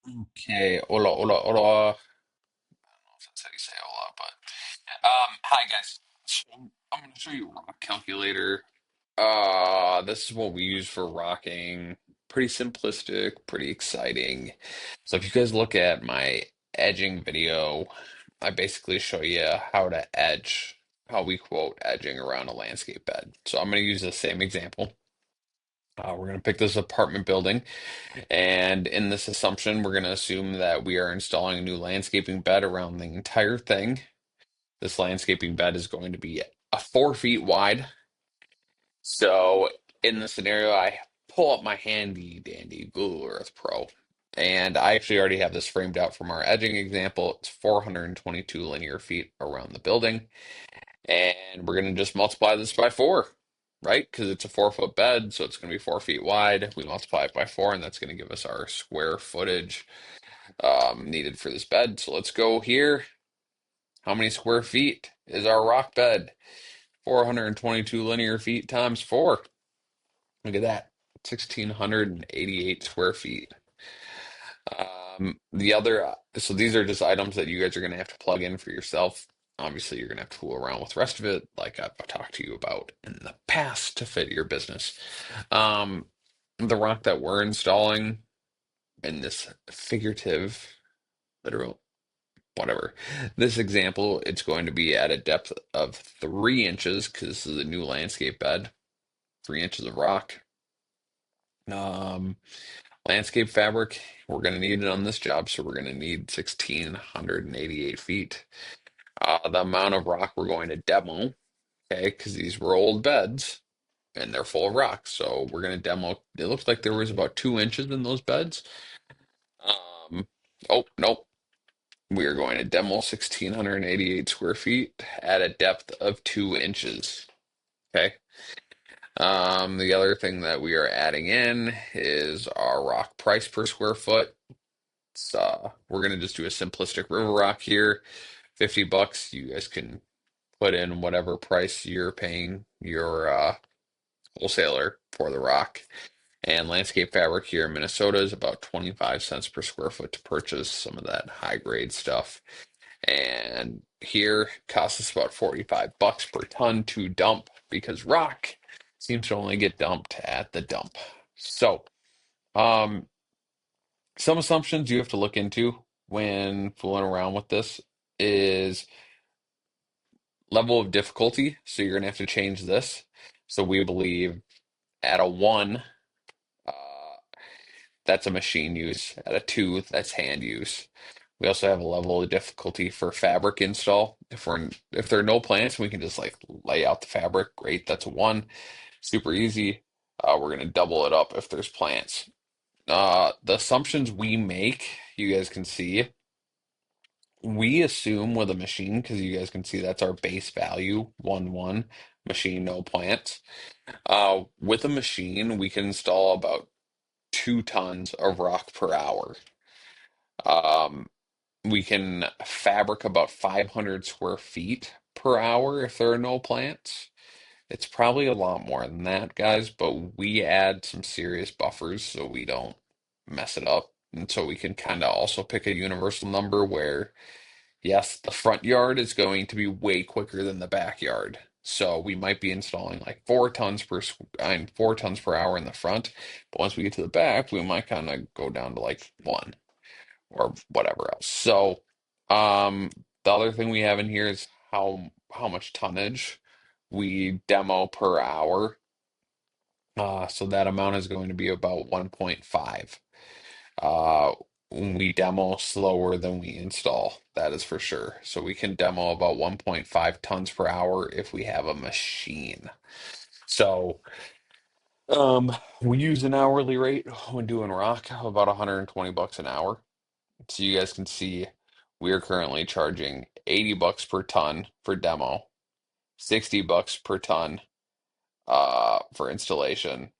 Okay, hola, hola, hola. That's how you say hola, but hi guys. So I'm gonna show you a rock calculator. This is what we use for rocking. Pretty simplistic, pretty exciting. So if you guys look at my edging video, I basically show you how to edge, how we quote edging around a landscape bed. So I'm gonna use the same example. We're gonna pick this apartment building. And in this assumption, we're going to assume that we are installing a new landscaping bed around the entire thing. This landscaping bed is going to be 4 feet wide. So in the scenario, I pull up my handy dandy Google Earth Pro. And I actually already have this framed out from our edging example. It's 422 linear feet around the building. And we're going to just multiply this by four, right? Because it's a 4 foot bed, so it's going to be 4 feet wide. We multiply it by four, and that's going to give us our square footage needed for this bed. So let's go here. How many square feet is our rock bed? 422 linear feet times four. Look at that. 1,688 square feet. So these are just items that you guys are going to have to plug in for yourself. Obviously, you're going to have to fool around with the rest of it, like I've talked to you about in the past to fit your business. Um, the rock that we're installing in this figurative, literal, whatever. This example, it's going to be at a depth of 3 inches because this is a new landscape bed, 3 inches of rock. Um, Landscape fabric, we're going to need it on this job, so we're going to need 1,688 feet. The amount of rock we're going to demo, okay, because these were old beds and they're full of rock. So we're going to demo. It looks like there was about 2 inches in those beds. Um, oh, nope. We are going to demo 1,688 square feet at a depth of 2 inches. Okay. The other thing that we are adding in is our rock price per square foot. We're gonna just do a simplistic river rock here. $50. You guys can put in whatever price you're paying your wholesaler for the rock. And landscape fabric here in Minnesota is about 25 cents per square foot to purchase some of that high grade stuff. And here costs us about $45 per ton to dump because rock seems to only get dumped at the dump. So, um, some assumptions you have to look into when fooling around with this is level of difficulty. So you're gonna have to change this. So we believe at a one, uh, that's a machine use. At a two, that's hand use. We also have a level of difficulty for fabric install. If there are no plants, we can just like lay out the fabric. Great, that's a one. Super easy. We're gonna double it up if there's plants. The assumptions we make, you guys can see. We assume with a machine, because you guys can see that's our base value, 1 1, machine, no plants. With a machine, we can install about 2 tons of rock per hour. Um, we can fabric about 500 square feet per hour if there are no plants. It's probably a lot more than that, guys, but we add some serious buffers so we don't mess it up. And so we can kind of also pick a universal number where, yes, the front yard is going to be way quicker than the backyard. So we might be installing like 4 tons per hour in the front, but once we get to the back, we might kind of go down to like one or whatever else. So, the other thing we have in here is how much tonnage we demo per hour. So that amount is going to be about 1.5. Uh, we demo slower than we install, that is for sure. So we can demo about 1.5 tons per hour if we have a machine. So we use an hourly rate when doing rock of about $120 an hour. So you guys can see we are currently charging $80 per ton for demo, $60 per ton for installation,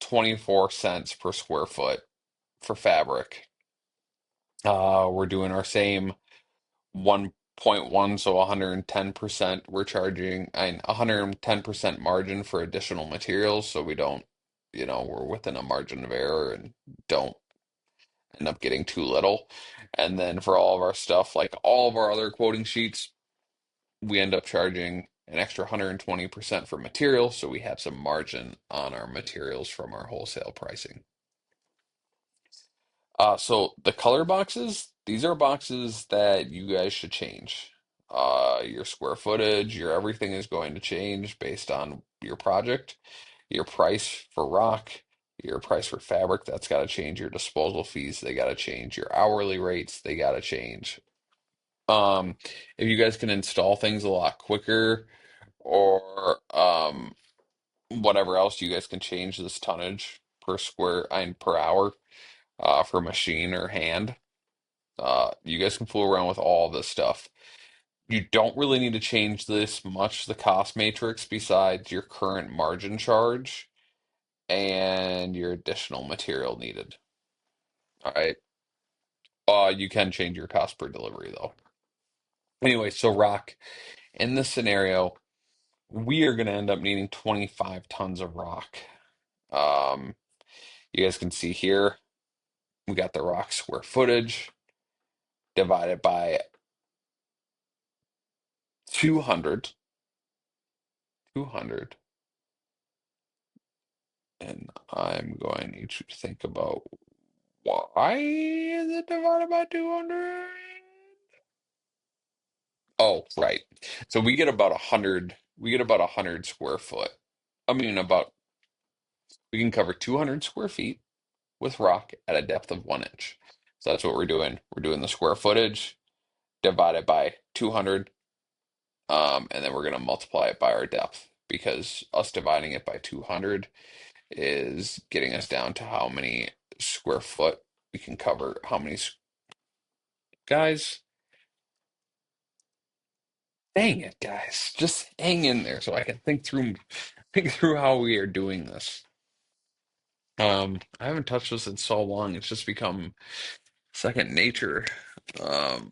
24 cents per square foot for fabric. We're doing our same 1.1, so 110%. We're charging 110% margin for additional materials, so we don't, we're within a margin of error and don't end up getting too little. And then for all of our stuff, like all of our other quoting sheets, we end up charging an extra 120% for materials, so we have some margin on our materials from our wholesale pricing. So the color boxes, these are boxes that you guys should change. Your square footage, your everything is going to change based on your project, your price for rock, your price for fabric, that's got to change. Your disposal fees, they got to change. Your hourly rates, they got to change. Um, if you guys can install things a lot quicker, or whatever else, you guys can change this tonnage per square and per hour for machine or hand. You guys can fool around with all this stuff. You don't really need to change this much, the cost matrix, besides your current margin charge and your additional material needed. All right. You can change your cost per delivery though. Anyway, so rock, in this scenario, we are going to end up needing 25 tons of rock. Um, you guys can see here, we got the rock square footage divided by 200, 200, and I'm going to think about why is it divided by 200? Oh, right. So we get about 100 square foot. I mean, we can cover 200 square feet with rock at a depth of 1 inch. So that's what we're doing. We're doing the square footage divided by 200, and then we're going to multiply it by our depth because us dividing it by 200 is getting us down to how many square foot we can cover. Guys, dang it, guys, just hang in there so I can think through how we are doing this. I haven't touched this in so long; it's just become second nature. Um,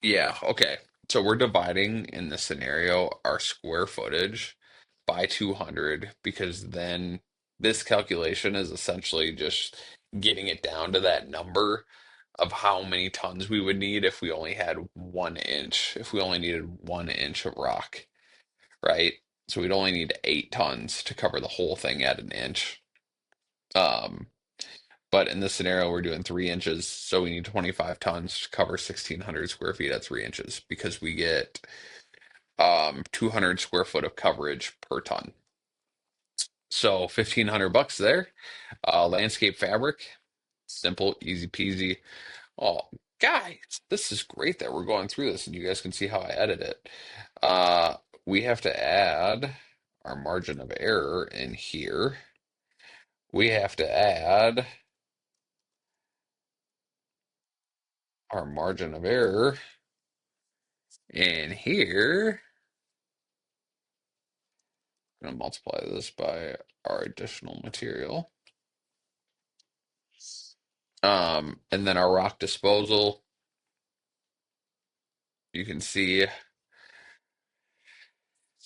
yeah, okay. So we're dividing in this scenario our square footage by 200 because then this calculation is essentially just getting it down to that number of how many tons we would need if we only had 1 inch, if we only needed 1 inch of rock, right? So we'd only need 8 tons to cover the whole thing at an inch. Um, but in this scenario, we're doing 3 inches, so we need 25 tons to cover 1,600 square feet at 3 inches because we get 200 square foot of coverage per ton. So 1,500 bucks there. Landscape fabric, simple, easy peasy. Oh, guys, this is great that we're going through this and you guys can see how I edit it. Uh, we have to add our margin of error in here. We have to add our margin of error in here. I'm going to multiply this by our additional material. And then our rock disposal, you can see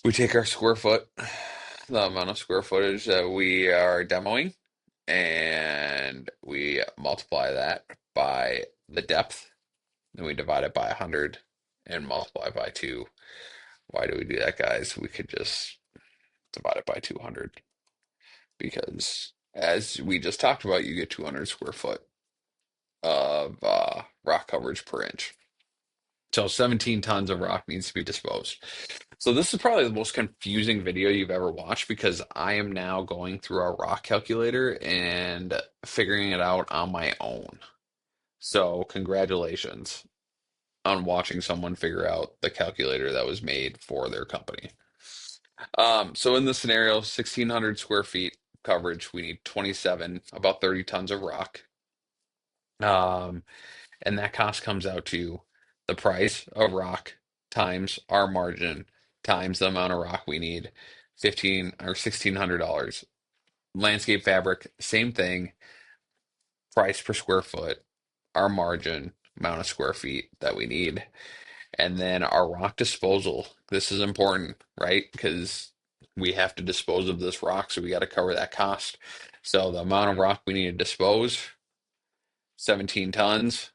we take our square foot, the amount of square footage that we are demoing, and we multiply that by the depth. Then we divide it by 100 and multiply by 2. Why do we do that, guys? We could just divide it by 200 because, as we just talked about, you get 200 square foot of rock coverage per inch. So 17 tons of rock needs to be disposed. So this is probably the most confusing video you've ever watched because I am now going through our rock calculator and figuring it out on my own. So congratulations on watching someone figure out the calculator that was made for their company. So in this scenario, 1,600 square feet coverage, we need 27, about 30 tons of rock. Um, and that cost comes out to the price of rock times our margin times the amount of rock we need, 15 or $1,600. Landscape fabric, same thing, price per square foot, our margin, amount of square feet that we need. And then our rock disposal. This is important, right? Because We have to dispose of this rock, so we got to cover that cost. So the amount of rock we need to dispose, 17 tons,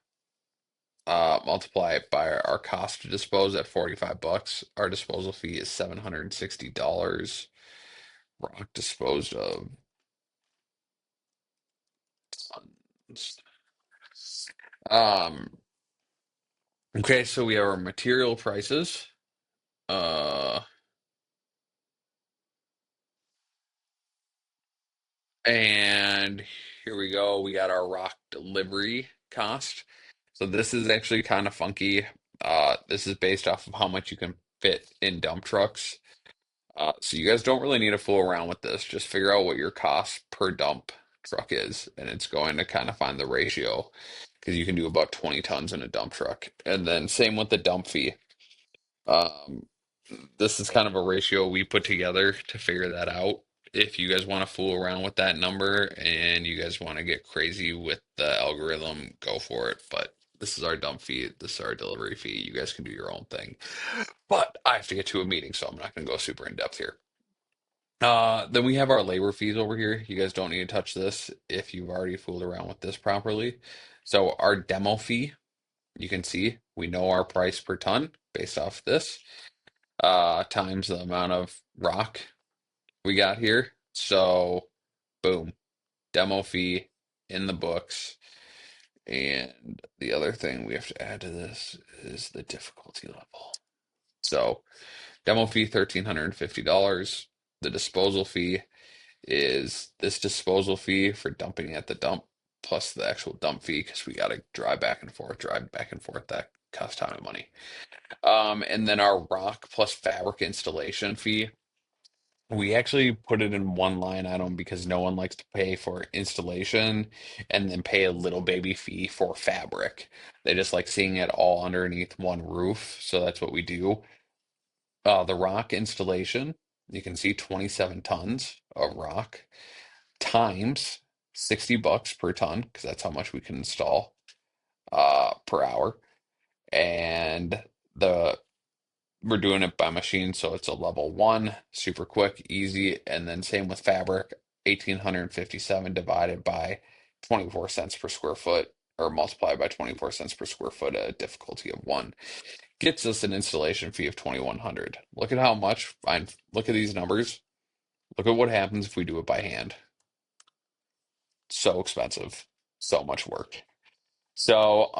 multiply it by our cost to dispose at 45 bucks. Our disposal fee is $760. Rock disposed of tons. Um, okay, so we have our material prices. Uh, and here we go. We got our rock delivery cost. So this is actually kind of funky. This is based off of how much you can fit in dump trucks. So you guys don't really need to fool around with this. Just figure out what your cost per dump truck is, and it's going to kind of find the ratio because you can do about 20 tons in a dump truck. And then same with the dump fee. Um, this is kind of a ratio we put together to figure that out. If you guys want to fool around with that number and you guys want to get crazy with the algorithm, go for it. But this is our dump fee. This is our delivery fee. You guys can do your own thing. But I have to get to a meeting, so I'm not going to go super in depth here. Then we have our labor fees over here. You guys don't need to touch this if you've already fooled around with this properly. So our demo fee, you can see we know our price per ton based off this, times the amount of rock we got here. So boom, demo fee in the books. And the other thing we have to add to this is the difficulty level. So demo fee $1,350. The disposal fee is this disposal fee for dumping at the dump plus the actual dump fee because we got to drive back and forth, drive back and forth. That costs time and money. And then our rock plus fabric installation fee. We actually put it in one line item because no one likes to pay for installation and then pay a little baby fee for fabric. They just like seeing it all underneath one roof. So that's what we do. The rock installation, you can see 27 tons of rock times 60 bucks per ton because that's how much we can install per hour. And the we're doing it by machine, so it's a level one, super quick, easy. And then same with fabric, 1,857 divided by 24 cents per square foot, or multiplied by 24 cents per square foot, a difficulty of one, gets us an installation fee of 2,100. Look at how much, look at these numbers. Look at what happens if we do it by hand. So expensive, so much work. So,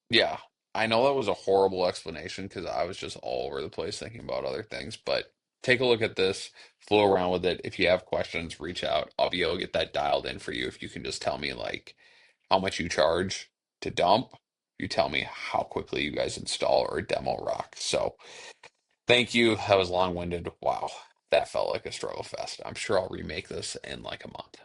yeah, I know that was a horrible explanation because I was just all over the place thinking about other things, but take a look at this, fool around with it. If you have questions, reach out. I'll be able to get that dialed in for you if you can just tell me like how much you charge to dump. You tell me how quickly you guys install or demo rock. So thank you. That was long-winded. Wow, that felt like a struggle fest. I'm sure I'll remake this in like a month.